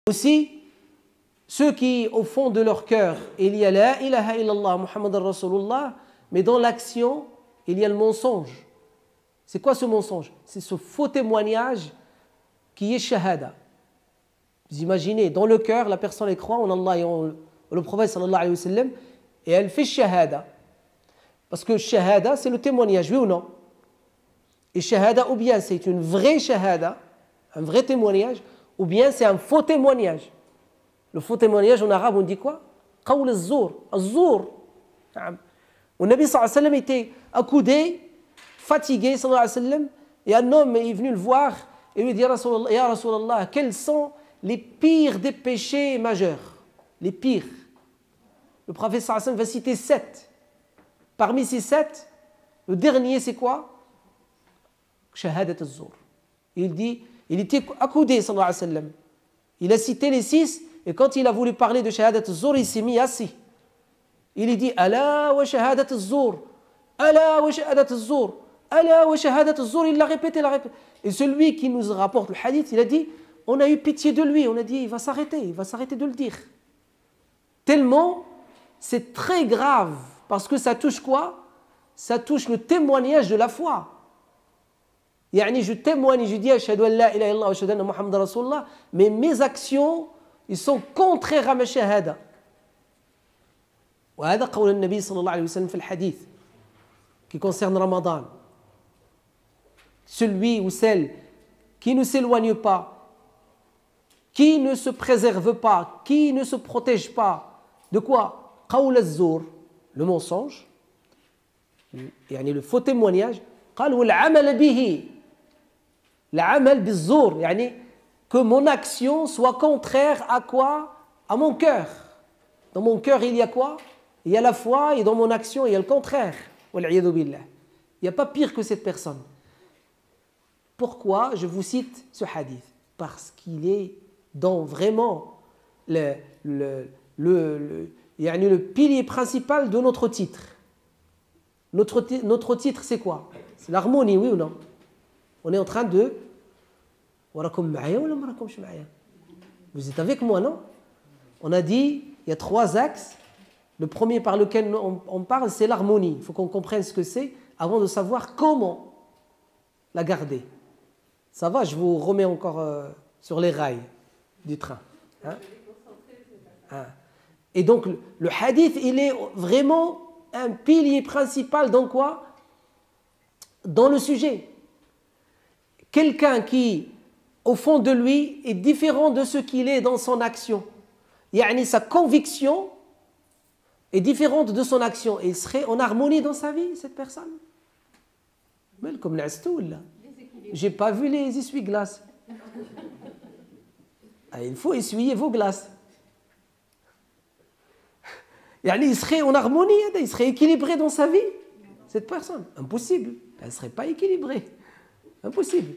Aussi, ceux qui, au fond de leur cœur, il y a la ilaha illallah, Muhammad Rasulullah, mais dans l'action, il y a le mensonge. C'est quoi ce mensonge? C'est ce faux témoignage qui est shahada. Vous imaginez, dans le cœur, la personne elle croit en Allah et en le prophète sallallahu alayhi wa sallam, et elle fait shahada. Parce que shahada, c'est le témoignage, oui ou non? Et shahada, ou bien c'est une vraie shahada, un vrai témoignage, ou bien c'est un faux témoignage. Le faux témoignage en arabe, on dit quoi? Qawl az-zur. Az-zur. Le Nabi sallallahu alayhi wa sallam était accoudé, fatigué, sallallahu alayhi wa sallam, et un homme est venu le voir et lui dit Ya Rasulallah, quels sont les pires des péchés majeurs? Les pires. Le prophète sallallahu alayhi wa sallam va citer 7. Parmi ces 7, le dernier c'est quoi? Shahadat az-zur. Il dit, il était accoudé, sallallahu alayhi wa sallam. Il a cité les 6, et quand il a voulu parler de Shahadat az-zur, il s'est mis assis. Il dit Ala wa Shahadat az-zur, Ala wa Shahadat az-zur, Ala wa Shahadat az-zur. Il l'a répété, Et celui qui nous rapporte le hadith, il a dit, on a eu pitié de lui, on a dit, il va s'arrêter de le dire. Tellement, c'est très grave, parce que ça touche quoi? Ça touche le témoignage de la foi. Yani je témoigne, je dis ashhadu an la ilaha illallah wa ashhadu anna Muhammadan Rasulullah, mais mes actions, ils sont contraires à ma shahada. وهذا قول النبي صلى الله عليه وسلم في الحديث qui concerne Ramadan. Celui ou celle qui ne s'éloigne pas, qui ne se préserve pas, qui ne se protège pas, de quoi? قول الزور, le mensonge, يعني le faux témoignage. قال والعمل به, العمل بالزور, يعني que mon action soit contraire à quoi? À mon cœur. Dans mon cœur, il y a quoi? Il y a la foi, et dans mon action, il y a le contraire. Il n'y a pas pire que cette personne. Pourquoi je vous cite ce hadith? Parce qu'il est dans vraiment le pilier principal de notre titre. Notre titre, c'est quoi? C'est l'harmonie, oui ou non? On est en train de... Vous êtes avec moi, non? On a dit, il y a 3 axes. Le premier par lequel on parle, c'est l'harmonie. Il faut qu'on comprenne ce que c'est avant de savoir comment la garder. Ça va, je vous remets encore sur les rails du train. Hein? Hein? Et donc, le hadith, il est vraiment un pilier principal dans quoi? Dans le sujet. Quelqu'un qui, au fond de lui, est différent de ce qu'il est dans son action. Yani sa conviction est différente de son action. Et il serait en harmonie dans sa vie, cette personne. Mais comme l'Astoul, j'ai pas vu les essuie-glaces. Ah, il faut essuyer vos glaces. Yani il serait en harmonie, il serait équilibré dans sa vie, cette personne. Impossible. Elle ne serait pas équilibrée. Impossible.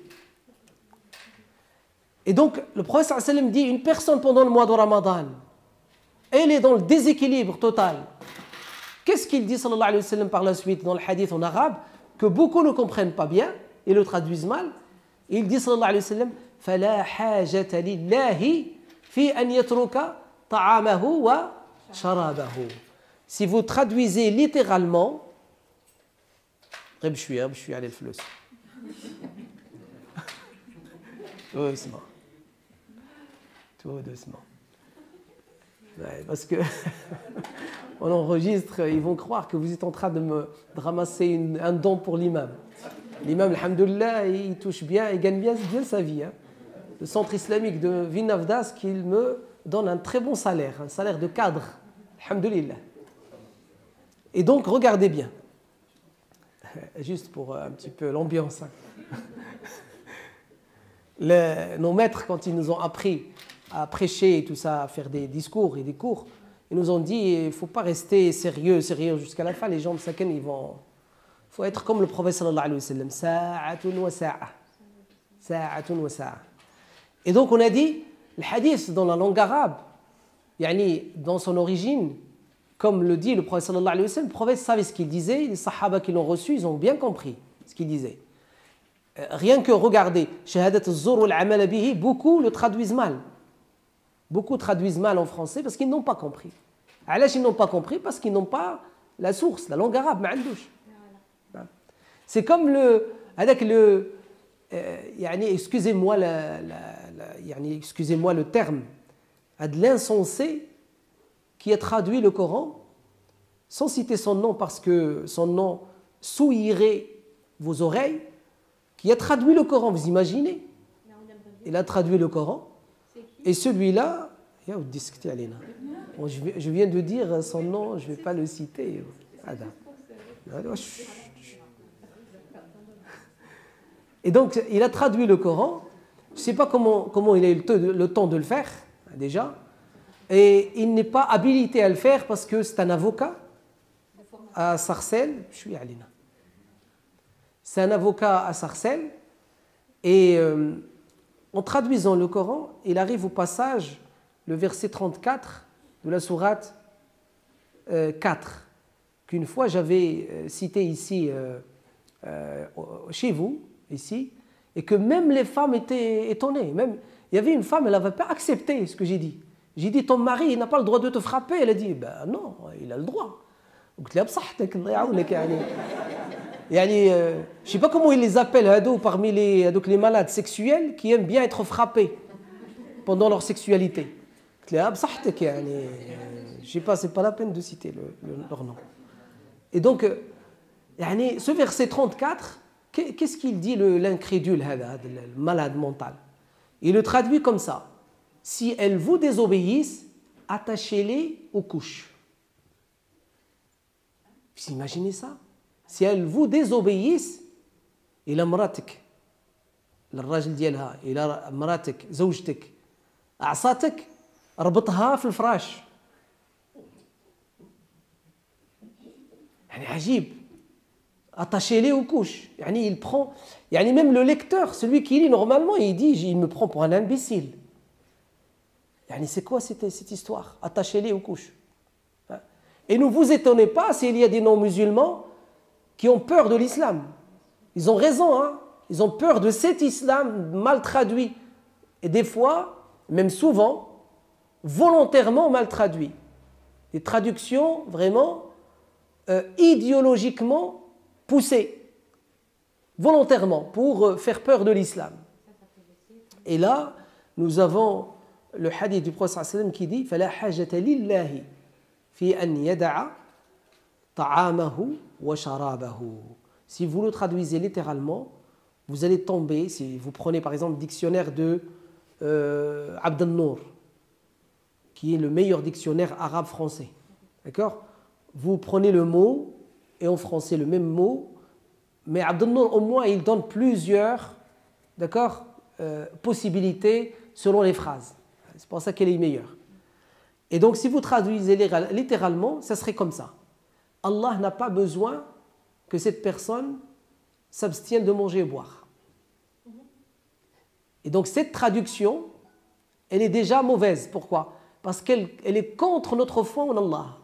Et donc, le prophète sallallahu alayhi wa sallam dit, une personne pendant le mois de Ramadan, elle est dans le déséquilibre total. Qu'est-ce qu'il dit sallallahu alayhi wa sallam par la suite dans le hadith en arabe, que beaucoup ne comprennent pas bien et le traduisent mal? Il dit sallallahu alayhi wa sallam, فَلَا حَاجَةَ لِلَّهِ فِي أَنْ يَتْرُكَ طَعَامَهُ وَشَرَابَهُ. Si vous traduisez littéralement, je suis allé le flux. Tout doucement. Ouais, parce que on enregistre, ils vont croire que vous êtes en train de ramasser un don pour l'imam. L'imam, alhamdoulilah, il touche bien, il gagne bien sa vie. Hein. Le centre islamique de Vinavdas, qu'il me donne un très bon salaire, un salaire de cadre. Alhamdoulilah. Et donc, regardez bien. Juste pour un petit peu l'ambiance. Hein. Nos maîtres, quand ils nous ont appris à prêcher et tout ça, à faire des discours et des cours, ils nous ont dit, il ne faut pas rester sérieux jusqu'à la fin. Les gens de Saken, il faut être comme le prophète sallallahu alayhi wa sallam. Sa'atun wa sa'a. Sa'atun wa sa'a. Et donc on a dit, le hadith dans la langue arabe, yani dans son origine, comme le dit le prophète sallallahu alayhi wa sallam, le prophète savait ce qu'il disait, les sahaba qui l'ont reçu, ils ont bien compris ce qu'il disait. Rien que regarder, shahadat az-zur wal amal bihi, beaucoup le traduisent mal. Beaucoup traduisent mal en français parce qu'ils n'ont pas compris. علاش ils n'ont pas compris? Parce qu'ils n'ont pas la source, la langue arabe, ما عندوش. C'est comme excusez-moi excusez-moi le terme, de l'insensé qui a traduit le Coran sans citer son nom parce que son nom souillerait vos oreilles, qui a traduit le Coran, vous imaginez? Il a traduit le Coran et celui-là, je viens de dire son nom, je ne vais pas le citer. Et donc, il a traduit le Coran. Je ne sais pas comment il a eu le temps de le faire, déjà. Et il n'est pas habilité à le faire parce que c'est un avocat à Sarcelles. C'est un avocat à Sarcelles. Et en traduisant le Coran, il arrive au passage, le verset 34 de la sourate 4, qu'une fois j'avais cité ici, chez vous, ici, et que même les femmes étaient étonnées. Même, il y avait une femme, elle n'avait pas accepté ce que j'ai dit. J'ai dit, ton mari n'a pas le droit de te frapper. Elle a dit, ben non, il a le droit. Je ne sais pas comment ils les appellent parmi les malades sexuels qui aiment bien être frappés pendant leur sexualité. Je ne sais pas, ce n'est pas la peine de citer leur nom. Et donc, ce verset 34, qu'est-ce qu'il dit l'incrédule, le malade mental? Il le traduit comme ça. Si elles vous désobéissent, attachez-les aux couches. Vous imaginez ça? Si elles vous désobéissent, إلى مراتك للراجل ديالها إلى مراتك زوجتك أعصاتك ربطها في الفراش. عجيب. Attachez-les aux couches. Il prend, même le lecteur, celui qui lit normalement, il dit, il me prend pour un imbécile. C'est quoi cette histoire? Attachez-les aux couches. Et ne vous étonnez pas s'il y a des non-musulmans qui ont peur de l'islam. Ils ont raison, hein? Ils ont peur de cet islam mal traduit. Et des fois, même souvent, volontairement mal traduit. Des traductions vraiment idéologiquement poussées, volontairement, pour faire peur de l'islam. Et là, nous avons le hadith du prophète sallam qui dit فَلَا حَاجَةَ لِلَّهِ فِي أَنْ يَدَعَ طَعَامَهُ وَشَرَابَهُ. Si vous le traduisez littéralement, vous allez tomber, si vous prenez par exemple le dictionnaire de Abd al-Nour, qui est le meilleur dictionnaire arabe-français, d'accord? Vous prenez le mot, et en français le même mot, mais Abd al-Nour au moins il donne plusieurs, d'accord, possibilités selon les phrases. C'est pour ça qu'elle est meilleure. Et donc si vous traduisez littéralement, ça serait comme ça. Allah n'a pas besoin que cette personne s'abstienne de manger et boire. Et donc cette traduction, elle est déjà mauvaise. Pourquoi? Parce qu'elle est contre notre foi en Allah.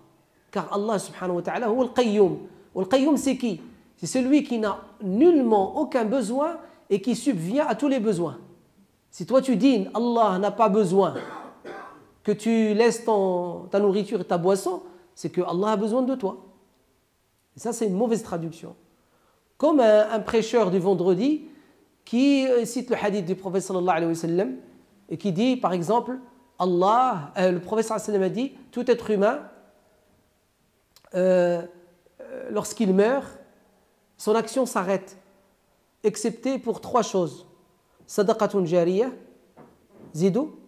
Car Allah subhanahu wa ta'ala, huwa al-Qayyum. Al-Qayyum c'est qui? C'est celui qui n'a nullement aucun besoin et qui subvient à tous les besoins. Si toi tu dis Allah n'a pas besoin que tu laisses ta nourriture et ta boisson, c'est que Allah a besoin de toi. Et ça, c'est une mauvaise traduction. Comme un prêcheur du vendredi qui cite le hadith du prophète sallallahu alayhi wa sallam et qui dit, par exemple, le prophète sallallahu alayhi wa sallam a dit, tout être humain, lorsqu'il meurt, son action s'arrête, excepté pour 3 choses. Sadaqatun jariyah, zidou,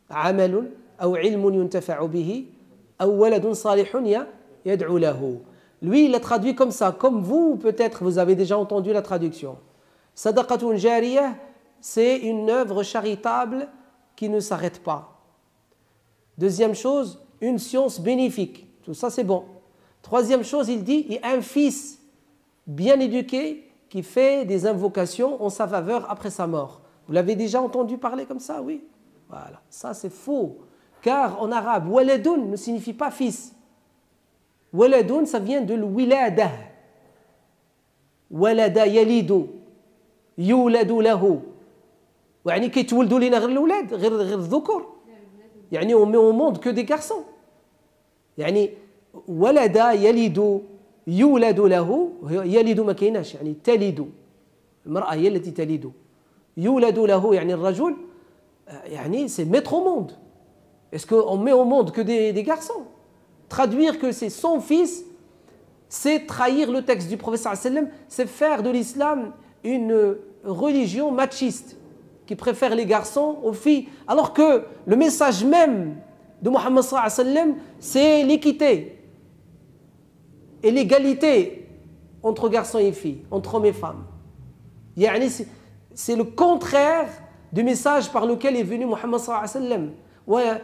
amalun, ou ilmun yuntafa'u bihi, ou waladun salihun yad'u lahu. Lui, il l'a traduit comme ça, comme vous, peut-être, vous avez déjà entendu la traduction. Sadaqatun jariyah, c'est une œuvre charitable qui ne s'arrête pas. Deuxième chose, une science bénéfique. Tout ça, c'est bon. Troisième chose, il dit, il y a un fils bien éduqué qui fait des invocations en sa faveur après sa mort. Vous l'avez déjà entendu parler comme ça, oui? Voilà, ça c'est faux. Car en arabe, waladun ne signifie pas fils. Waladun, ça vient de l'wilada. Walada yalidu, yuladu lahu. يعني كيتولدوا لنا غير الأولاد غير الذكور. يعني on met au monde que des garçons. يعني ولد يلد يولد له يلد ما كايناش يعني تلد المرأة هي التي تلد يولد له يعني الرجل يعني c'est mettre au monde. Est-ce qu'on met au monde que des garçons? Traduire que c'est son fils, c'est trahir le texte du prophète sallallahu alayhi wa sallam, c'est faire de l'islam une religion machiste qui préfère les garçons aux filles, alors que le message même de Mohammed sallallahu alayhi wa sallam, c'est l'équité et l'égalité entre garçons et filles, entre hommes et femmes. C'est le contraire du message par lequel est venu Mohammed sallallahu alayhi wa sallam.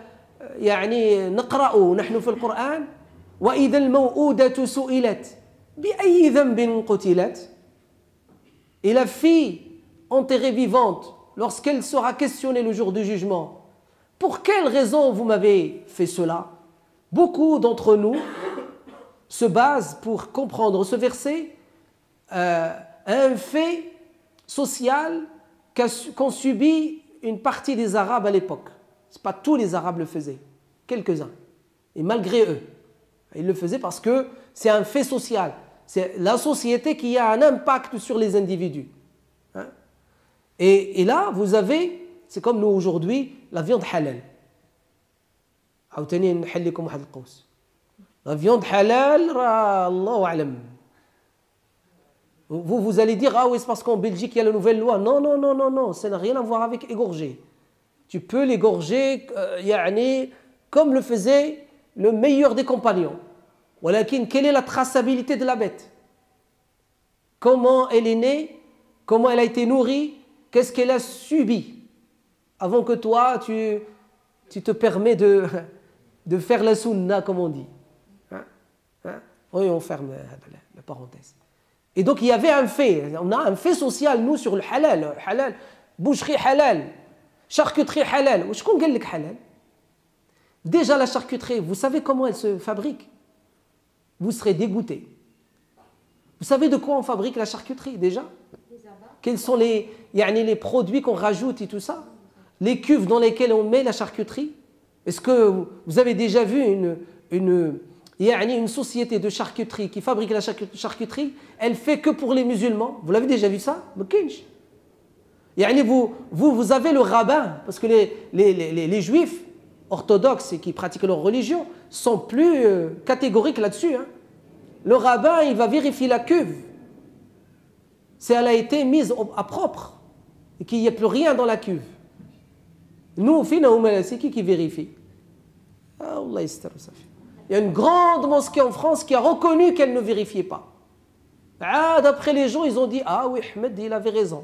يعني نقرأ نحن في القرآن وإذا الموءودة سئلت بأي ذنب قتلت. Et la fille enterrée vivante, lorsqu'elle sera questionnée le jour du jugement, pour quelle raison vous m'avez fait cela? Beaucoup d'entre nous se basent pour comprendre ce verset un fait social qu'ont subi une partie des Arabes à l'époque. Ce n'est pas tous les Arabes le faisaient, quelques-uns. Et malgré eux, ils le faisaient parce que c'est un fait social. C'est la société qui a un impact sur les individus. Hein? Et là, vous avez, c'est comme nous aujourd'hui, la viande halal. La viande halal, Allahu a'lam. Vous allez dire, ah oui, c'est parce qu'en Belgique, il y a la nouvelle loi. Non, non, non, non, non, ça n'a rien à voir avec égorger. Tu peux l'égorger comme le faisait le meilleur des compagnons. Quelle est la traçabilité de la bête? Comment elle est née? Comment elle a été nourrie? Qu'est-ce qu'elle a subi? Avant que toi, tu te permets de faire la sunna, comme on dit. Oui, on ferme la parenthèse. Et donc, il y avait un fait. On a un fait social, nous, sur le halal. Halal, boucherie halal, charcuterie halal. Je connais halal. Déjà, la charcuterie, vous savez comment elle se fabrique? Vous serez dégoûté. Vous savez de quoi on fabrique la charcuterie, déjà? Quels sont les produits qu'on rajoute et tout ça? Les cuves dans lesquelles on met la charcuterie? Est-ce que vous avez déjà vu une société de charcuterie qui fabrique la charcuterie? Elle fait que pour les musulmans. Vous l'avez déjà vu ça? Vous avez le rabbin, parce que les juifs orthodoxes et qui pratiquent leur religion sont plus catégoriques là-dessus. Hein. Le rabbin, il va vérifier la cuve. Si elle a été mise à propre et qu'il n'y a plus rien dans la cuve. Nous, c'est qui vérifie? Allah yastar. Il y a une grande mosquée en France qui a reconnu qu'elle ne vérifiait pas. D'après les gens, ils ont dit, ah oui, Ahmed, il avait raison.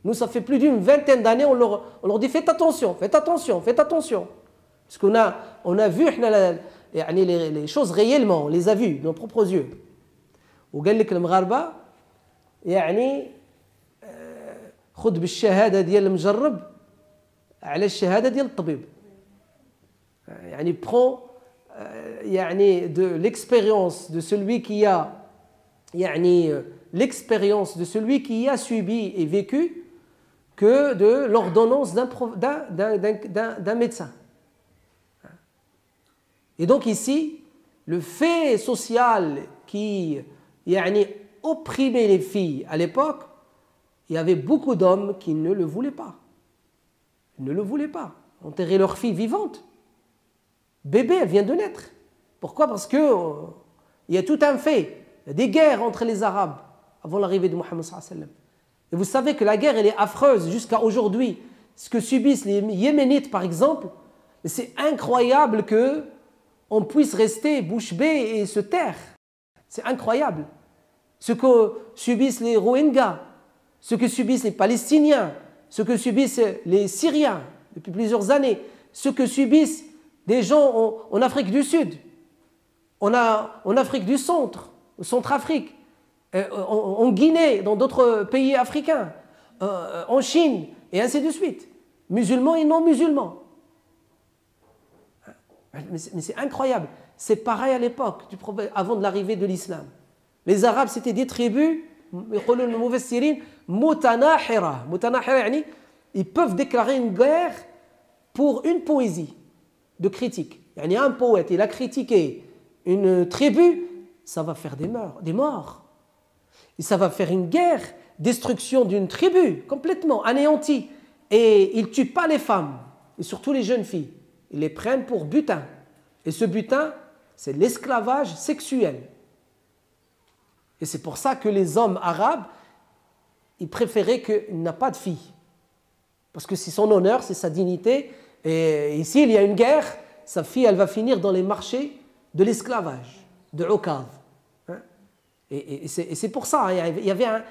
Nous, ça fait plus d'une vingtaine d'années, on leur dit, faites attention, faites attention, faites attention. Parce qu'on a vu les choses réellement, on les a vues de nos propres yeux. وقال لك المغاربة خذ بالشهادة ديال المجرب على الشهادة ديال الطبيب. Prends de l'expérience de celui qui a l'expérience de celui qui a subi et vécu que de l'ordonnance d'un médecin. Et donc ici, le fait social qui opprimait les filles à l'époque, il y avait beaucoup d'hommes qui ne le voulaient pas. Ils ne le voulaient pas. Enterrer leur fille vivante. Bébé, elle vient de naître. Pourquoi? Parce que il y a tout un fait. Il y a des guerres entre les Arabes avant l'arrivée de Mohammed sallallahu alayhi wa sallam. Et vous savez que la guerre, elle est affreuse jusqu'à aujourd'hui. Ce que subissent les Yéménites, par exemple, c'est incroyable qu'on puisse rester bouche bée et se taire. C'est incroyable. Ce que subissent les Rohingyas, ce que subissent les Palestiniens, ce que subissent les Syriens depuis plusieurs années, ce que subissent des gens en Afrique du Sud, en Afrique du Centre, au Centrafrique, en Guinée, dans d'autres pays africains, en Chine, et ainsi de suite. Musulmans et non musulmans. Mais c'est incroyable. C'est pareil à l'époque, avant de l'arrivée de l'islam. Les Arabes, c'était des tribus, ils peuvent déclarer une guerre pour une poésie. de critique. Il y a un poète, il a critiqué une tribu, ça va faire des morts. Et ça va faire une guerre, destruction d'une tribu, complètement anéantie. Et ils ne tuent pas les femmes, et surtout les jeunes filles. Ils les prennent pour butin. Et ce butin, c'est l'esclavage sexuel. Et c'est pour ça que les hommes arabes, ils préféraient qu'il n'a pas de filles. Parce que c'est son honneur, c'est sa dignité. Et ici, il y a une guerre, sa fille, elle va finir dans les marchés de l'esclavage, de Uqad. Et c'est pour ça, il y avait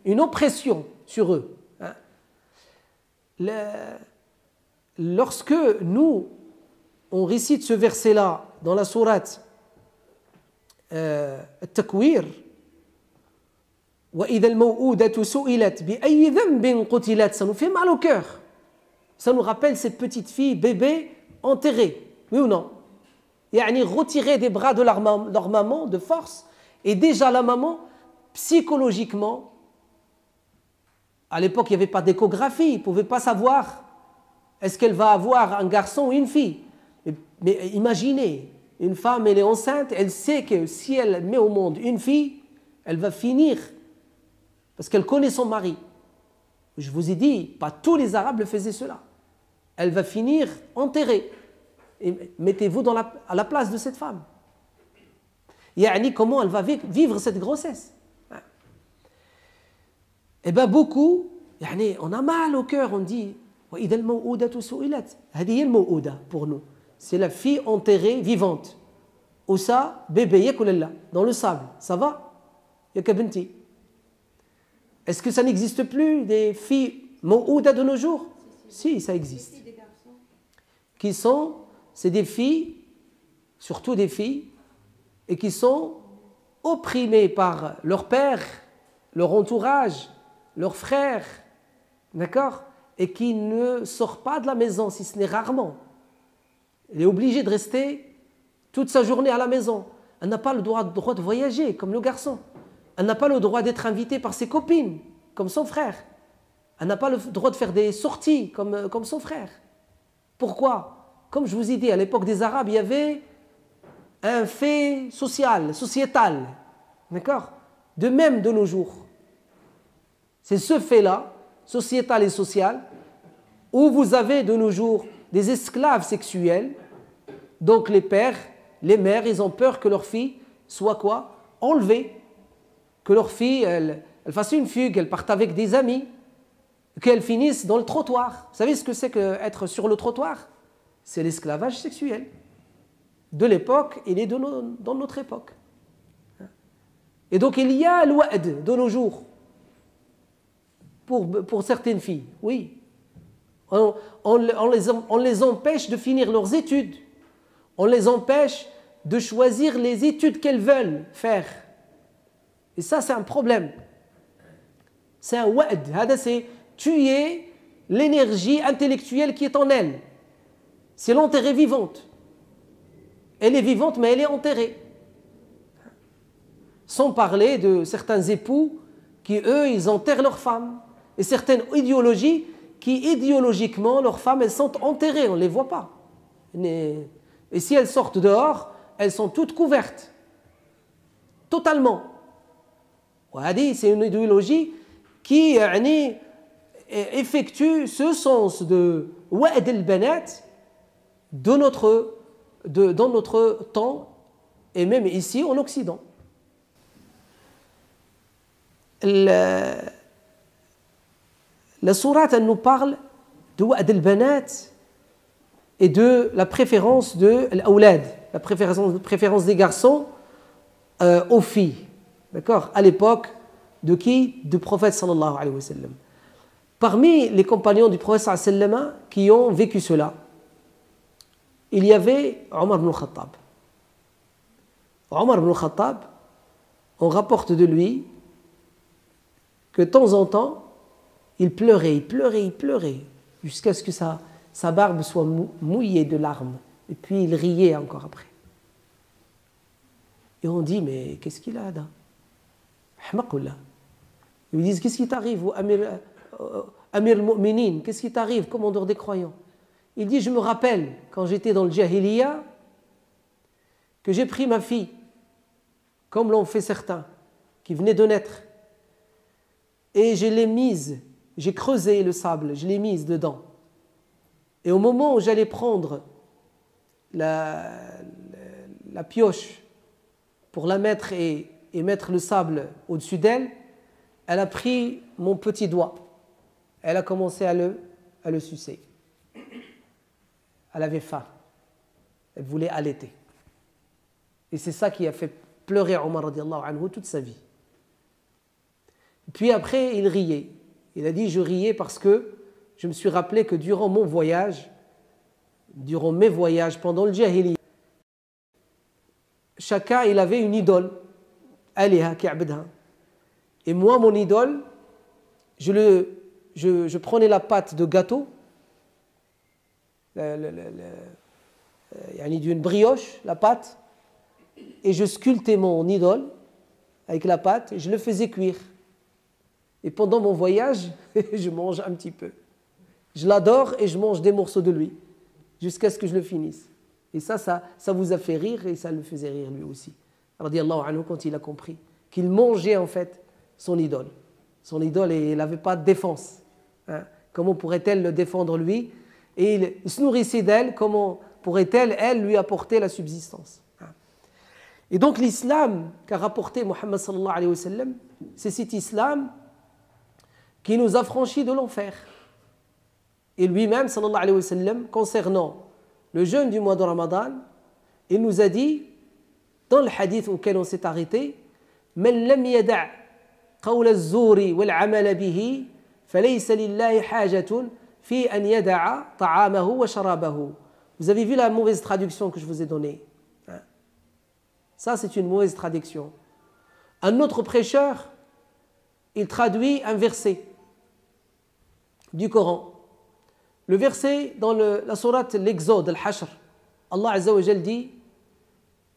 une oppression sur eux. Lorsque nous, on récite ce verset-là dans la sourate At-Takwir, وَإِذَا الْمَوْءُودَةُ سُئِلَتْ بِأَيِّ ذَنْبٍ قُتِلَتْ, ça nous fait mal au cœur. Ça nous rappelle cette petite fille, bébé, enterrée. Oui ou non? Yani retirée des bras de leur maman de force. Et déjà la maman, psychologiquement, à l'époque il n'y avait pas d'échographie, il ne pouvait pas savoir est-ce qu'elle va avoir un garçon ou une fille. Mais imaginez, une femme elle est enceinte, elle sait que si elle met au monde une fille, elle va finir, parce qu'elle connaît son mari. Je vous ai dit, pas tous les Arabes le faisaient cela. Elle va finir enterrée. Et mettez-vous à la place de cette femme. Yani, comment elle va vivre cette grossesse? Eh bien, beaucoup, yani, on a mal au cœur, on dit وَإِذَا الْمَوْءُودَةُ سُئِلَتْ, هذه هي الموءودة pour nous. C'est la fille enterrée vivante. Ou ça, bébé, yakulalla, dans le sable. Ça va? Yakabinti. Est-ce que ça n'existe plus des filles mou'ouda de nos jours? Si, ça existe. C'est des filles, surtout des filles, et qui sont opprimées par leur père, leur entourage, leurs frères, d'accord? Et qui ne sortent pas de la maison, si ce n'est rarement. Elle est obligée de rester toute sa journée à la maison. Elle n'a pas le droit de voyager, comme le garçon. Elle n'a pas le droit d'être invitée par ses copines, comme son frère. Elle n'a pas le droit de faire des sorties, comme son frère. Pourquoi? Comme je vous ai dit, à l'époque des Arabes, il y avait un fait sociétal. D'accord? De même de nos jours. C'est ce fait-là, sociétal et social, où vous avez de nos jours des esclaves sexuels. Donc les pères, les mères, ils ont peur que leur fille soit quoi? Enlevée. Que leur fille, elle fasse une fugue, elle parte avec des amis, qu'elle finisse dans le trottoir. Vous savez ce que c'est qu'être sur le trottoir? C'est l'esclavage sexuel. De l'époque, il est dans notre époque. Et donc il y a l'ouad de nos jours. Pour certaines filles, oui. On les empêche de finir leurs études. On les empêche de choisir les études qu'elles veulent faire. Et ça, c'est un problème. C'est un wa'd. C'est tuer l'énergie intellectuelle qui est en elle. C'est l'enterrer vivante. Elle est vivante, mais elle est enterrée. Sans parler de certains époux qui, eux, ils enterrent leurs femmes. Et certaines idéologies qui, idéologiquement, leurs femmes, elles sont enterrées, on ne les voit pas. Et si elles sortent dehors, elles sont toutes couvertes. Totalement. C'est une idéologie qui effectue ce sens de wa'd al-banat dans notre temps et même ici en Occident. La sourate, elle nous parle de wa'd al-banat et de la préférence de l'awlad, la préférence des garçons aux filles. D'accord? À l'époque de qui? Du prophète sallallahu alayhi wa sallam. Parmi les compagnons du prophète sallallahu alayhi wa sallam qui ont vécu cela, il y avait Omar ibn Khattab. Omar ibn Khattab, on rapporte de lui que de temps en temps, il pleurait, jusqu'à ce que sa barbe soit mouillée de larmes. Et puis il riait encore après. Et on dit, mais qu'est-ce qu'il a là? Ils lui disent, qu'est-ce qui t'arrive, Amir al-Mu'minin? Qu'est-ce qui t'arrive, commandeur des croyants? Il dit, je me rappelle, quand j'étais dans le Jahiliya, que j'ai pris ma fille, comme l'ont fait certains, qui venaient de naître, et je l'ai mise, j'ai creusé le sable, je l'ai mise dedans. Et au moment où j'allais prendre la pioche pour la mettre et mettre le sable au-dessus d'elle, elle a pris mon petit doigt. Elle a commencé à le sucer. Elle avait faim. Elle voulait allaiter. Et c'est ça qui a fait pleurer Omar radiallahu anhu toute sa vie. Puis après, il riait. Il a dit, je riais parce que je me suis rappelé que durant mon voyage, durant mes voyages pendant le Jahiliya, chacun il avait une idole, aliha ki'abdha. Et moi, mon idole, je prenais la pâte de gâteau, d'une brioche, la pâte, et je sculptais mon idole avec la pâte et je le faisais cuire. Et pendant mon voyage, je mange un petit peu. Je l'adore et je mange des morceaux de lui jusqu'à ce que je le finisse. Et ça vous a fait rire et ça le faisait rire lui aussi. Radiallahu anhu, quand il a compris qu'il mangeait en fait son idole. Son idole, et il n'avait pas de défense. Hein. Comment pourrait-elle le défendre lui? Et il se nourrissait d'elle, comment pourrait-elle, elle, lui apporter la subsistance? Hein. Et donc l'islam qu'a rapporté Muhammad sallallahu alayhi wa sallam, c'est cet islam qui nous a franchis de l'enfer. Et lui-même, sallallahu alayhi wa sallam, concernant le jeûne du mois de Ramadan, il nous a dit, dans le hadith auquel on s'est arrêté, من لم يدع قول الزور والعمل به فليس لله حاجة في أن يدع طعامه وشرابه. Vous avez vu la mauvaise traduction que je vous ai donnée? Ça, c'est une mauvaise traduction. Un autre prêcheur, il traduit un verset du Coran. Le verset dans la sourate l'Exode, Al-Hashr, Allah Azza wa Jal dit,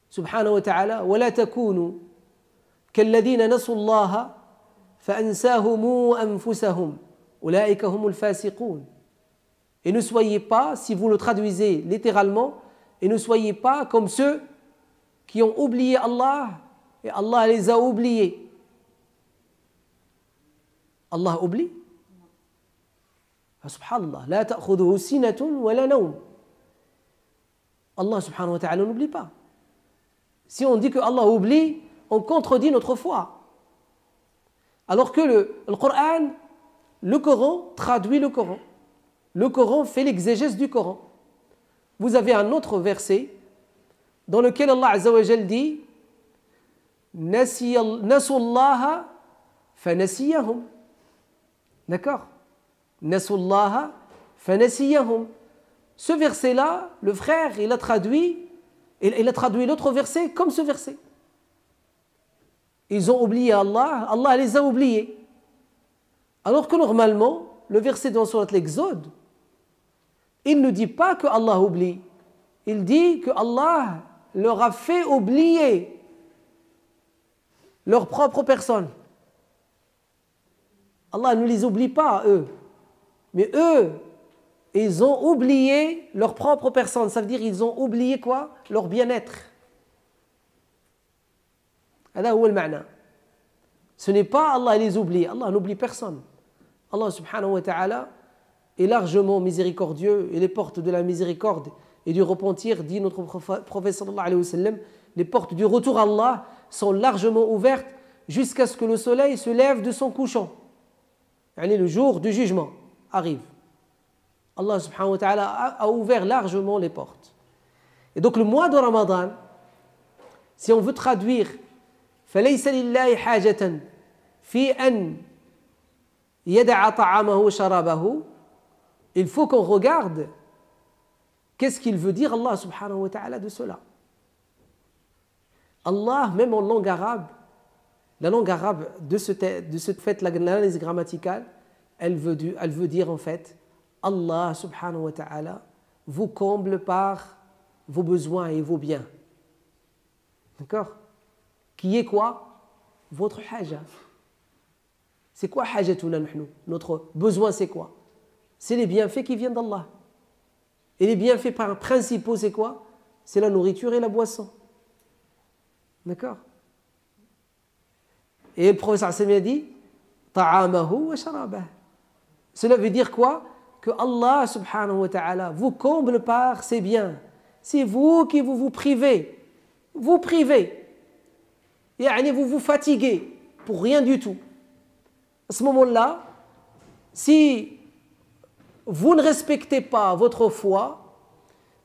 subhanahu wa ta'ala, وَلَا تَكُونُوا كَالَّذِينَ نَسُوا اللَّهَ فَأَنْسَاهُمُ أَنفُسَهُمْ أُولَٰئِكَ هُمُ الْفَاسِقُونَ. Et ne soyez pas, si vous le traduisez littéralement, et ne soyez pas comme ceux qui ont oublié Allah et Allah les a oubliés. Allah oublie? Subhanallah, la ta'khudhuhu sinatun wa la nawm. Allah subhanahu wa ta'ala n'oublie pas. Si on dit que Allah oublie, on contredit notre foi. Alors que le Coran, le Coran traduit le Coran. Le Coran fait l'exégèse du Coran. Vous avez un autre verset dans lequel Allah Azza wa Jal dit Nasullaha fanasiyahum. D'accord? Nasullaha fanasiyahum. Ce verset-là, le frère, il a traduit l'autre verset comme ce verset. Ils ont oublié Allah, Allah les a oubliés. Alors que normalement, le verset dans Sourate l'Exode, il ne dit pas que Allah oublie. Il dit que Allah leur a fait oublier leur propre personne. Allah ne les oublie pas, eux. Mais eux, ils ont oublié leur propre personne. Ça veut dire qu'ils ont oublié quoi? Leur bien-être. Ce n'est pas Allah les oublie. Allah n'oublie personne. Allah subhanahu wa ta'ala est largement miséricordieux et les portes de la miséricorde et du repentir, dit notre prophète sallallahu alayhi wa sallam, les portes du retour à Allah sont largement ouvertes jusqu'à ce que le soleil se lève de son couchant. Le jour du jugement arrive. Allah subhanahu wa ta'ala a ouvert largement les portes. Et donc le mois de Ramadan, si on veut traduire فَلَيْسَ لِلَّهِ حَاجَةً فِي أَنْ يَدَعَ طَعَامَهُ وَشَرَابَهُ, il faut qu'on regarde qu'est-ce qu'il veut dire Allah subhanahu wa ta'ala de cela. Allah, même en langue arabe, la langue arabe de ce fait, l'analyse grammaticale, elle veut dire en fait, Allah subhanahu wa ta'ala vous comble par vos besoins et vos biens. D'accord? Qui est quoi? Votre haja. C'est quoi hajatuna nahnu? Notre besoin c'est quoi? C'est les bienfaits qui viennent d'Allah. Et les bienfaits principaux, c'est quoi? C'est la nourriture et la boisson. D'accord? Et le professeur Sassami a dit ta'amahu wa sharabah. Cela veut dire quoi? Que Allah subhanahu wa ta'ala vous comble par ses biens. C'est vous qui vous privez. Vous privez. Yani vous vous fatiguez pour rien du tout. À ce moment-là, si vous ne respectez pas votre foi,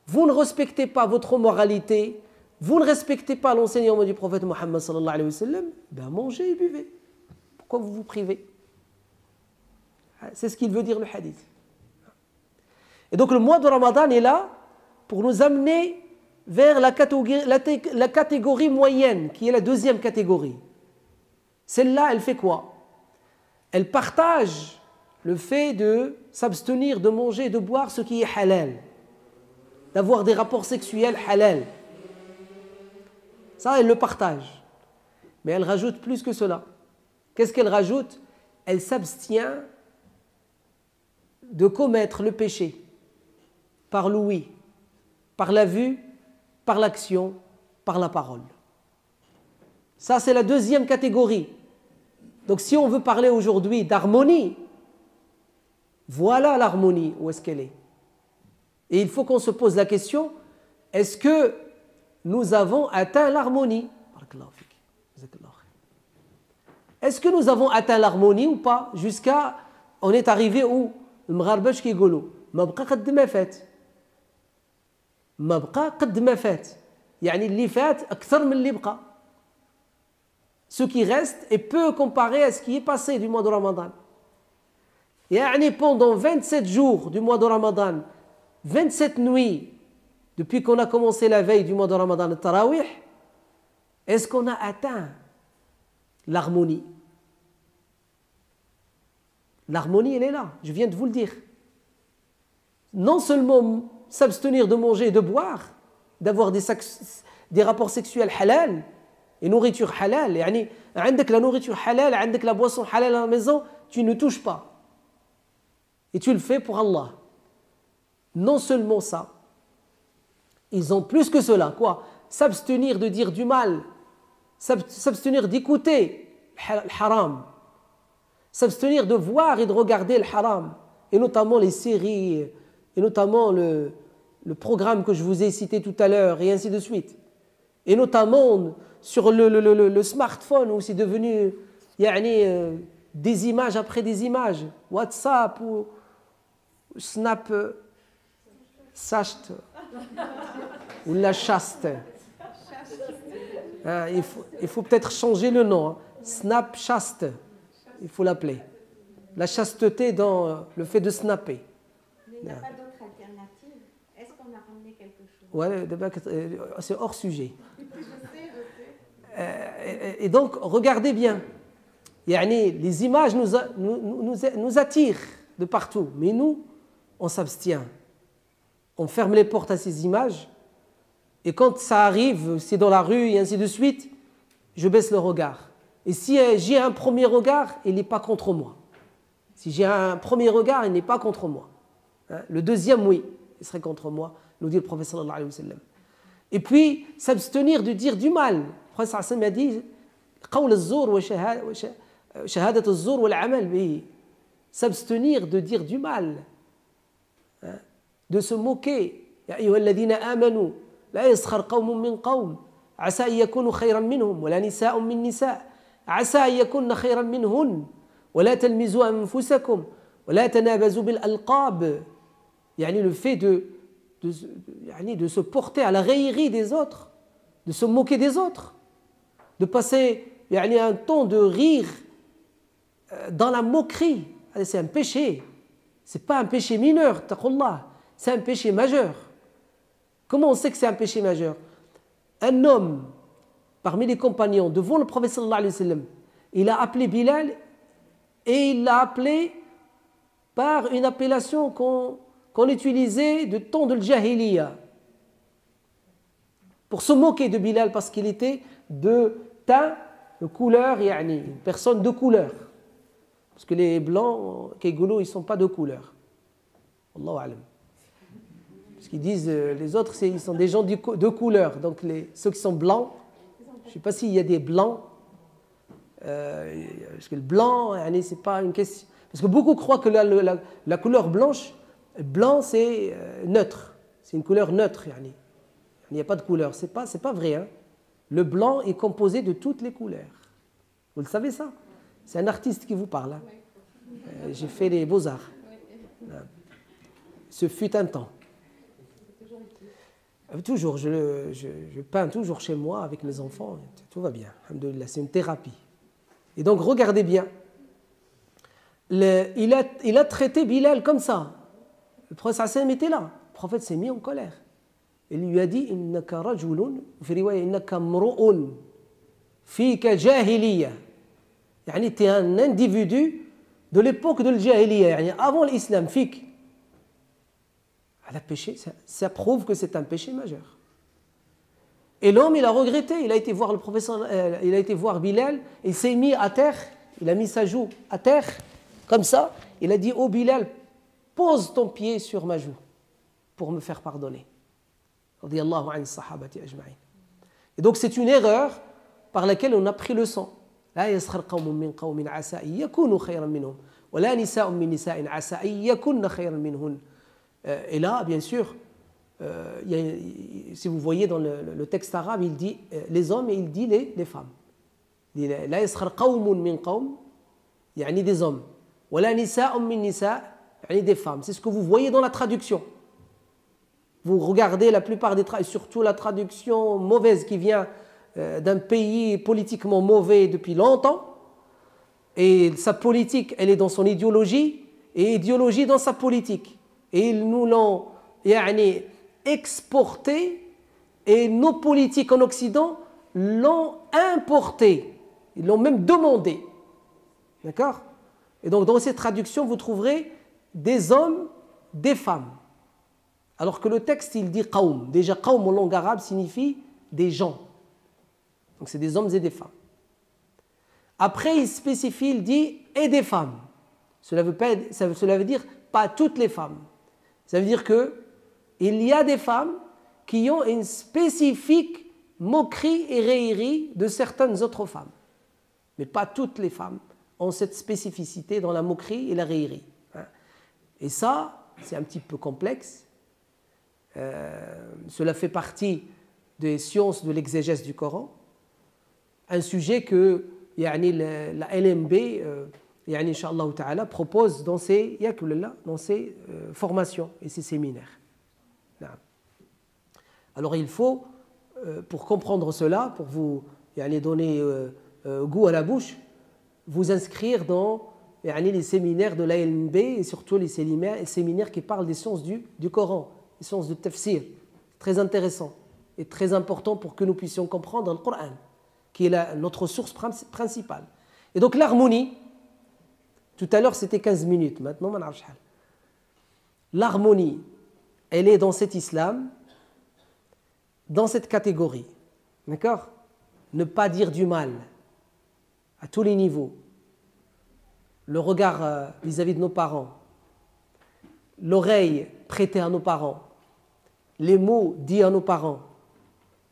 vous ne respectez pas votre moralité, vous ne respectez pas l'enseignement du prophète Mohammed sallallahu alayhi wa sallam, ben mangez et buvez. Pourquoi vous vous privez? C'est ce qu'il veut dire le hadith. Et donc le mois de Ramadan est là pour nous amener vers la catégorie moyenne, qui est la deuxième catégorie. Celle-là, elle fait quoi? Elle partage le fait de s'abstenir de manger et de boire ce qui est halal, d'avoir des rapports sexuels halal. Ça, elle le partage. Mais elle rajoute plus que cela. Qu'est-ce qu'elle rajoute? Elle s'abstient de commettre le péché par l'ouïe, par la vue, par l'action, par la parole. Ça, c'est la deuxième catégorie. Donc, si on veut parler aujourd'hui d'harmonie, voilà l'harmonie, où est-ce qu'elle est? Et il faut qu'on se pose la question, est-ce que nous avons atteint l'harmonie? Est-ce que nous avons atteint l'harmonie ou pas? Jusqu'à, on est arrivé où? المغاربة كيقولوا ما بقى قد ما فات. ما بقى قد ما فات. يعني اللي فات أكثر من اللي بقى. Ce qui reste est peu comparé à ce qui est passé du mois de Ramadan. يعني pendant 27 jours du mois de Ramadan, 27 nuits, depuis qu'on a commencé la veille du mois de Ramadan, le Tarawih, est-ce qu'on a atteint l'harmonie? L'harmonie, elle est là, je viens de vous le dire. Non seulement s'abstenir de manger et de boire, d'avoir des rapports sexuels halal et nourriture halal, يعني عندك la nourriture halal, عندك la boisson halal à la maison, tu ne touches pas. Et tu le fais pour Allah. Non seulement ça, ils ont plus que cela. Quoi? S'abstenir de dire du mal, s'abstenir d'écouter le haram, s'abstenir de voir et de regarder le haram, et notamment les séries, et notamment le programme que je vous ai cité tout à l'heure, et ainsi de suite. Et notamment sur le smartphone, où c'est devenu des images après des images, WhatsApp ou Snap, Sacht, ou la chaste. Il faut peut-être changer le nom. Snap chaste, il faut l'appeler. La chasteté dans le fait de snapper. Mais il n'y a pas d'autre alternative. Est-ce qu'on a ramené quelque chose? Ouais, c'est hors sujet. Et donc, regardez bien. Les images nous attirent de partout, mais nous, on s'abstient. On ferme les portes à ces images, et quand ça arrive, c'est dans la rue et ainsi de suite, je baisse le regard. Et si j'ai un premier regard, il n'est pas contre moi. Si j'ai un premier regard, il n'est pas contre moi. Le deuxième, oui, il serait contre moi, nous dit le prophète sallallahu alayhi wa sallam. Et puis, s'abstenir de dire du mal. Le prophète sallallahu alayhi wa sallam a dit قول الزور وشهادة الزور والعمل به. S'abstenir de dire du mal, de se moquer. يا أيها الذين آمنوا لا يسخر قوم من قوم عسى أن يكونوا خيرا منهم ولا نساء من نساء عسى أن يكون خيرا منهن ولا تلمزوا أنفسكم ولا تنابزوا بالألقاب. Le fait de se porter à la raillerie des autres, de se moquer des autres, de passer un temps de rire dans la moquerie. C'est un péché. Ce n'est pas un péché mineur, taqullah. C'est un péché majeur. Comment on sait que c'est un péché majeur? Un homme parmi les compagnons devant le prophète sallallahu alayhi wa sallam, il a appelé Bilal et il l'a appelé par une appellation qu'on utilisait de temps de l'Jahiliya pour se moquer de Bilal parce qu'il était de teint, de couleur, une personne de couleur. Parce que les blancs, Kegoulou, ils ne sont pas de couleur. Allahu alam. Parce qu'ils disent, les autres, ils sont des gens de couleur. Donc ceux qui sont blancs, je ne sais pas s'il y a des blancs. Parce que le blanc, c'est pas une question. Parce que beaucoup croient que la couleur blanche, blanc c'est neutre. C'est une couleur neutre. Il n'y a pas de couleur. C'est pas vrai. Hein. Le blanc est composé de toutes les couleurs. Vous le savez ça? C'est un artiste qui vous parle. Hein. J'ai fait les beaux-arts. Ce fut un temps. Toujours, je peins toujours chez moi avec mes enfants. Tout va bien. Alhamdoulilah, c'est une thérapie. Et donc, regardez bien. Il a traité Bilal comme ça. Le prophète Hassan était là. Le prophète s'est mis en colère. Il lui a dit « Innaka rajulun, fi riwaya, innaka mru'un, fika jahiliya » Yani, tu es un individu de l'époque de l'Jahiliya, yani avant l'islam, fik. Elle a péché, ça prouve que c'est un péché majeur. Et l'homme, il a regretté, il a été voir le professeur, il a été voir Bilal, il s'est mis à terre, il a mis sa joue à terre, comme ça, il a dit « Oh Bilal, pose ton pied sur ma joue pour me faire pardonner. » Radiyallahu anhu sahabati ajma'in. Et donc c'est une erreur par laquelle on a pris le sang. لا يسخر قوم من قوم عسى أن يكونوا خيرا منهم ولا نساء من نساء عسى أن يكن خيرا منهن. Et là, bien sûr, si vous voyez dans le texte arabe, il dit les hommes et il dit les femmes. لا يسخر قوم من قوم يعني des hommes ولا نساء من نساء يعني des femmes. C'est ce que vous voyez dans la traduction. Vous regardez la plupart des traductions, surtout la traduction mauvaise qui vient d'un pays politiquement mauvais depuis longtemps, et sa politique, elle est dans son idéologie, et idéologie dans sa politique. Et ils nous l'ont exporté, et nos politiques en Occident l'ont importé. Ils l'ont même demandé. D'accord? Et donc dans ces traductions, vous trouverez des hommes, des femmes. Alors que le texte, il dit qawm. Déjà, qawm en langue arabe signifie des gens. Donc c'est des hommes et des femmes. Après, il spécifie, il dit et des femmes. Cela veut dire pas toutes les femmes. Ça veut dire que il y a des femmes qui ont une spécifique moquerie et raillerie de certaines autres femmes. Mais pas toutes les femmes ont cette spécificité dans la moquerie et la raillerie. Et ça, c'est un petit peu complexe. Cela fait partie des sciences de l'exégèse du Coran. Un sujet que la LMB, Inch'Allah Ta'ala, propose dans ses formations et ses séminaires. Alors il faut, pour comprendre cela, pour vous donner goût à la bouche, vous inscrire dans les séminaires de l'ALMB et surtout les séminaires qui parlent des sciences du Coran, les sciences du tafsir. Très intéressant et très important pour que nous puissions comprendre le Coran, qui est notre source principale. Et donc l'harmonie, tout à l'heure c'était 15 minutes, maintenant on a l'harmonie, elle est dans cet islam, dans cette catégorie. D'accord? Ne pas dire du mal à tous les niveaux. Le regard vis-à-vis de nos parents, l'oreille prêtée à nos parents, les mots dits à nos parents,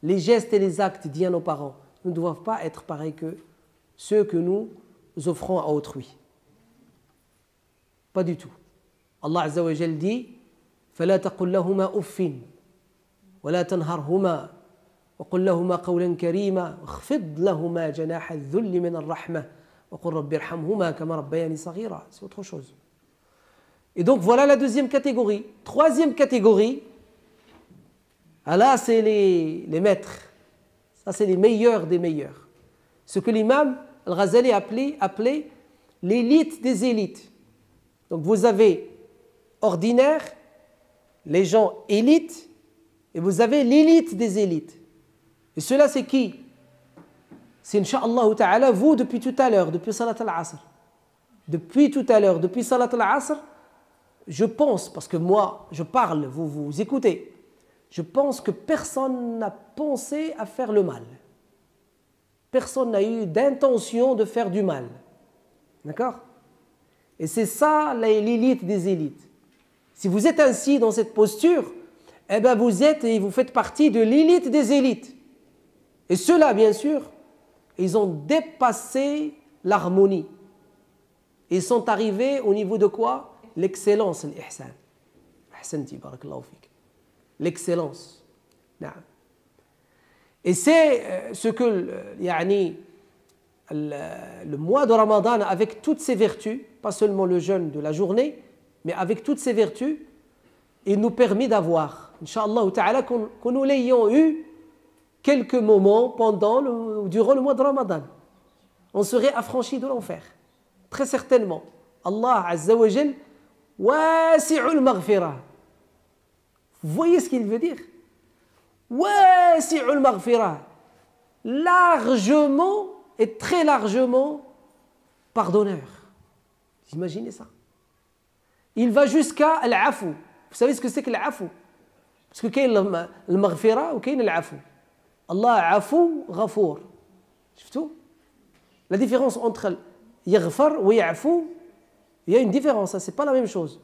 les gestes et les actes dits à nos parents ne doivent pas être pareils que ceux que nous offrons à autrui. Pas du tout. Allah Azza wa Jal dit فَلَا تَقُلْ لَهُمَا أُفٍّ وَلَا تَنْهَرْهُمَا وَقُلْ لَهُمَا قَوْلًا كَرِيمًا وَاخْفِضْ لَهُمَا جَنَاحَ الذُّلِّ مِنَ الرَّحْمَةِ وَقُلْ رَبِّ ارْحَمْهُمَا كَمَا رَبَّيَانِي صَغِيرًا. C'est autre chose. Et donc voilà la deuxième catégorie. Troisième catégorie, là c'est les maîtres. Ça c'est les meilleurs des meilleurs. Ce que l'imam Al-Ghazali appelait l'élite des élites. Donc vous avez ordinaire, les gens élites, et vous avez l'élite des élites. Et cela c'est qui? C'est Inch'Allah Ta'ala vous depuis tout à l'heure, depuis Salat al-Asr. Depuis tout à l'heure, depuis Salat al-Asr, je pense, parce que moi je parle, vous écoutez, je pense que personne n'a pensé à faire le mal. Personne n'a eu d'intention de faire du mal. D'accord? Et c'est ça l'élite des élites. Si vous êtes ainsi dans cette posture, eh bien vous êtes et vous faites partie de l'élite des élites. Et ceux-là, bien sûr, ils ont dépassé l'harmonie. Ils sont arrivés au niveau de quoi? L'excellence, l'ihsan. Ahsanti, barakallahu fik. L'excellence. Et c'est ce que le mois de Ramadan, avec toutes ses vertus, pas seulement le jeûne de la journée, mais avec toutes ses vertus, il nous permet d'avoir, Inch'Allah ta'ala, que nous l'ayons eu quelques moments durant le mois de Ramadan. On serait affranchi de l'enfer. Très certainement. Allah Azza wa Jal, wasi'ul maghfirah. Vous voyez ce qu'il veut dire? Wasi'ul maghfirah. Largement et très largement pardonneur. Vous imaginez ça? Il va jusqu'à al-afou. Vous savez ce que c'est que al-afou? Parce que qu'il y a le maghfira ou qu'il y a l'afou. Allah afou, ghafour. Vous la différence entre yaghfar ou ya'fou, il y a une différence, ce n'est pas la même chose.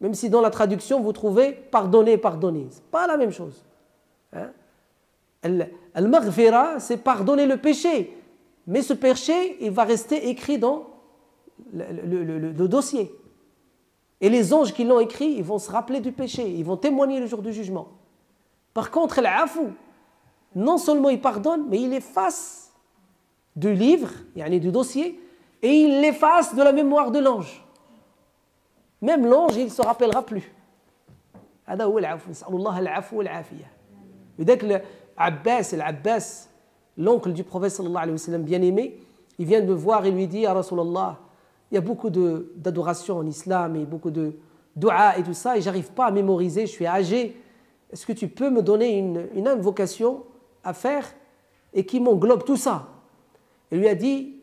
Même si dans la traduction vous trouvez pardonner, pardonner, ce n'est pas la même chose. Hein? Al-maghfira, c'est pardonner le péché. Mais ce péché, il va rester écrit dans le dossier. Et les anges qui l'ont écrit, ils vont se rappeler du péché, ils vont témoigner le jour du jugement. Par contre, l'afou, non seulement il pardonne, mais il efface du livre, du dossier, et il l'efface de la mémoire de l'ange. Même l'ange, il ne se rappellera plus. هذا هو العفو نسأل الله العفو والعافية. لذلك العباس, l'oncle du prophète sallallahu alayhi wa sallam bien-aimé, il vient de me voir et lui dit, ya Rasulallah, il y a beaucoup d'adoration en islam et beaucoup de dua et tout ça, et j'arrive pas à mémoriser, je suis âgé. Est-ce que tu peux me donner une invocation à faire et qui m'englobe tout ça? Il lui a dit,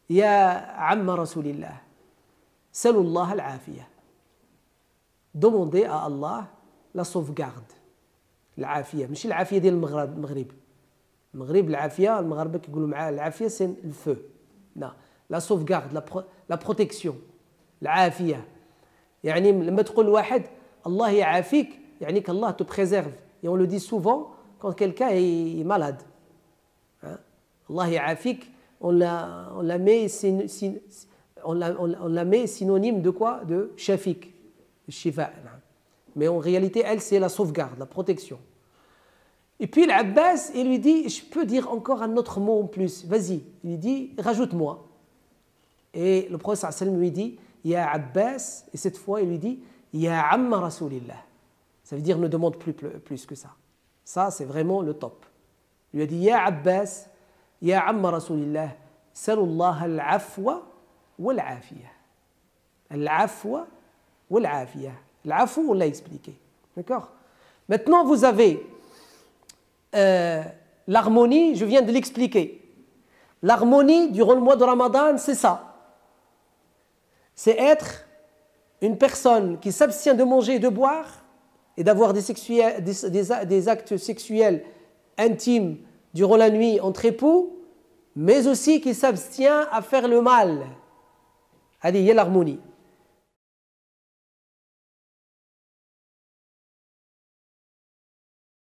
ya amma Rasulillah, salullah al-afiyah. Demandez à Allah la sauvegarde. L'afiyah. مش العافية ديال المغرب. المغرب العافية المغاربة كيقولوا معاه العافية c'est le feu. Non, la sauvegarde, la protection. العافية. يعني لما تقول لواحد الله يعافيك يعني qu'Allah te préserve. Et on le dit souvent quand quelqu'un est malade. Hein? Allah يعافيك, on la met synonyme de quoi? De shafik. Shifa. Mais en réalité, elle, c'est la sauvegarde, la protection. Et puis l'Abbas, il lui dit, je peux dire encore un autre mot en plus, vas-y. Il lui dit, rajoute-moi. Et le prophète sallam lui dit, Ya Abbas, et cette fois, il lui dit, Ya Amma Rasulillah. Ça veut dire, ne demande plus que ça. Ça, c'est vraiment le top. Il lui a dit, Ya Abbas, Ya Amma Rasulillah, salullah al-afwa wal-afiyah. Al-afwa wal-afiyah. L'afou, on l'a expliqué. D'accord? Maintenant, vous avez l'harmonie, je viens de l'expliquer. L'harmonie durant le mois de Ramadan, c'est ça. C'est être une personne qui s'abstient de manger et de boire et d'avoir des actes sexuels intimes durant la nuit entre époux, mais aussi qui s'abstient à faire le mal. Allez, il y a l'harmonie.